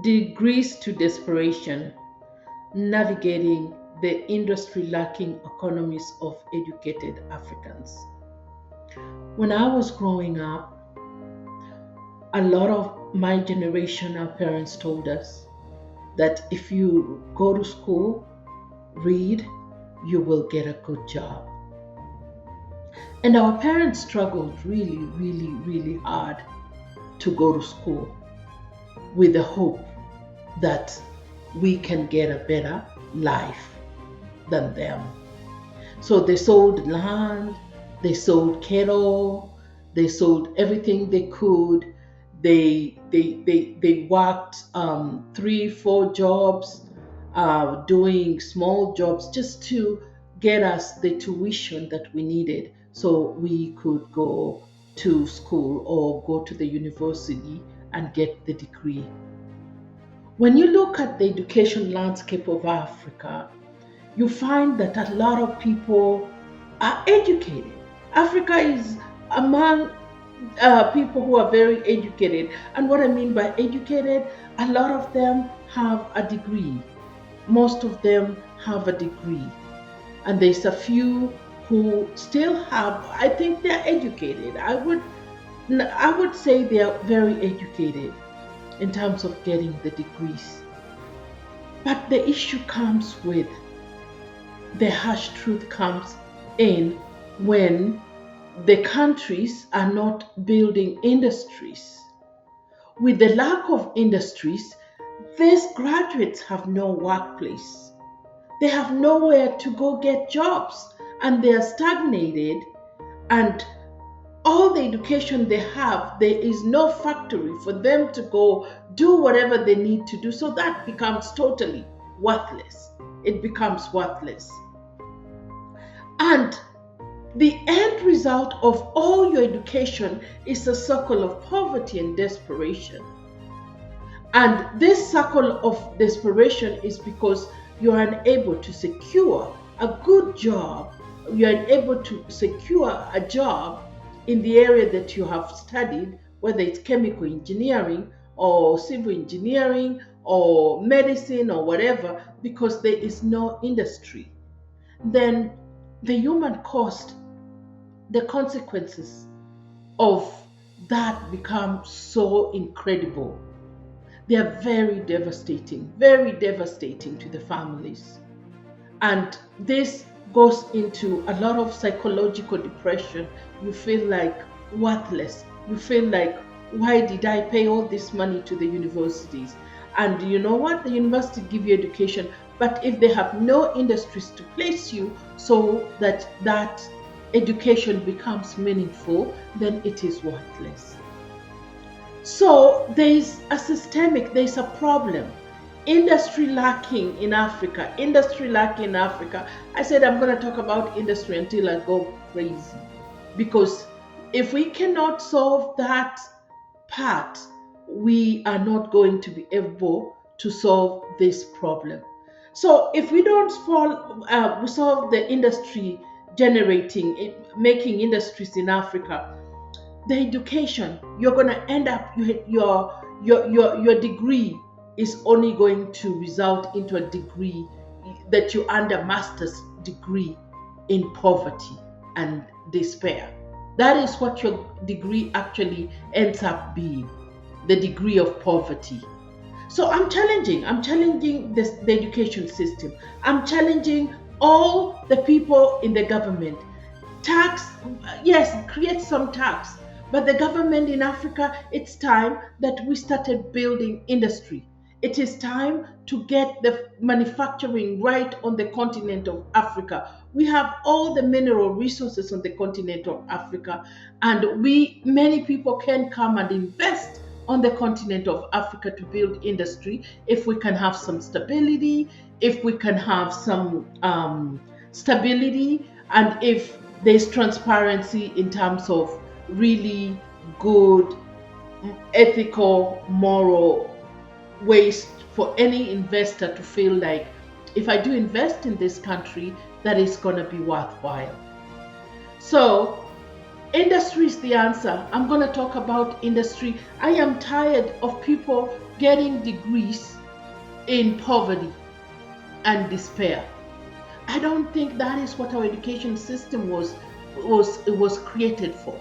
Degrees to desperation, navigating the industry lacking economies of educated Africans. When I was growing up, a lot of my generation, our parents told us that if you go to school, read, you will get a good job. And our parents struggled really, really, really hard to go to school with the hope that we can get a better life than them. So they sold land, they sold cattle, they sold everything they could. They worked three, four jobs, doing small jobs just to get us the tuition that we needed so we could go to school or go to the university and get the degree. When you look at the education landscape of Africa, you find that a lot of people are educated. Africa is among people who are very educated. And what I mean by educated, a lot of them have a degree. Most of them have a degree. And there's a few who still have, I think they're educated. I would say they are very educated in terms of getting the degrees. But the issue comes with the harsh truth comes in when the countries are not building industries. With the lack of industries, these graduates have no workplace. They have nowhere to go get jobs and they are stagnated, and all the education they have, there is no factory for them to go do whatever they need to do. So that becomes totally worthless. It becomes worthless. And the end result of all your education is a circle of poverty and desperation. And this circle of desperation is because you are unable to secure a good job, you are unable to secure a job in the area that you have studied, whether it's chemical engineering or civil engineering or medicine or whatever, because there is no industry. Then the human cost, the consequences of that become so incredible. They are very devastating to the families. And this goes into a lot of psychological depression. You feel like worthless. You feel like, why did I pay all this money to the universities? And you know what? The university give you education, but if they have no industries to place you so that that education becomes meaningful, then it is worthless. So there's a problem. Industry lacking in Africa. I said I'm going to talk about industry until I go crazy. Because if we cannot solve that part, we are not going to be able to solve this problem. So if we don't solve the industry making industries in Africa, the education, you're going to end up, your degree is only going to result into a degree that you earned a master's degree in poverty and despair. That is what your degree actually ends up being, the degree of poverty. So I'm challenging the education system. I'm challenging all the people in the government. Tax, yes, create some tax. But the government in Africa, it's time that we started building industry. It is time to get the manufacturing right on the continent of Africa. We have all the mineral resources on the continent of Africa, and many people can come and invest on the continent of Africa to build industry if we can have some stability, if we can have some stability, and if there's transparency in terms of really good, ethical, moral ways for any investor to feel like, if I do invest in this country, that is going to be worthwhile. So Industry is the answer. I'm going to talk about industry. I am tired of people getting degrees in poverty and despair. I don't think that is what our education system was created for.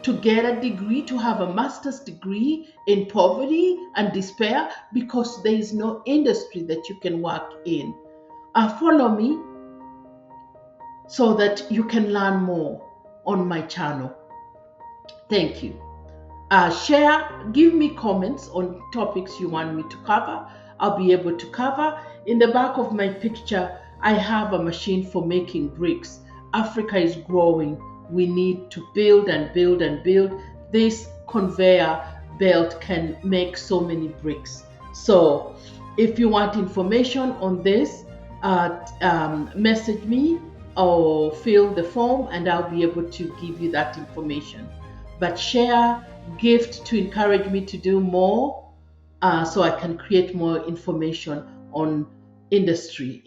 To get a degree, to have a master's degree in poverty and despair because there is no industry that you can work in. Follow me so that you can learn more on my channel. Thank you. Share, give me comments on topics you want me to cover. I'll be able to cover. In the back of my picture, I have a machine for making bricks. Africa is growing. We need to build and build and build. This conveyor belt can make so many bricks. So if you want information on this, message me or fill the form and I'll be able to give you that information. But share, gift to encourage me to do more so I can create more information on industry.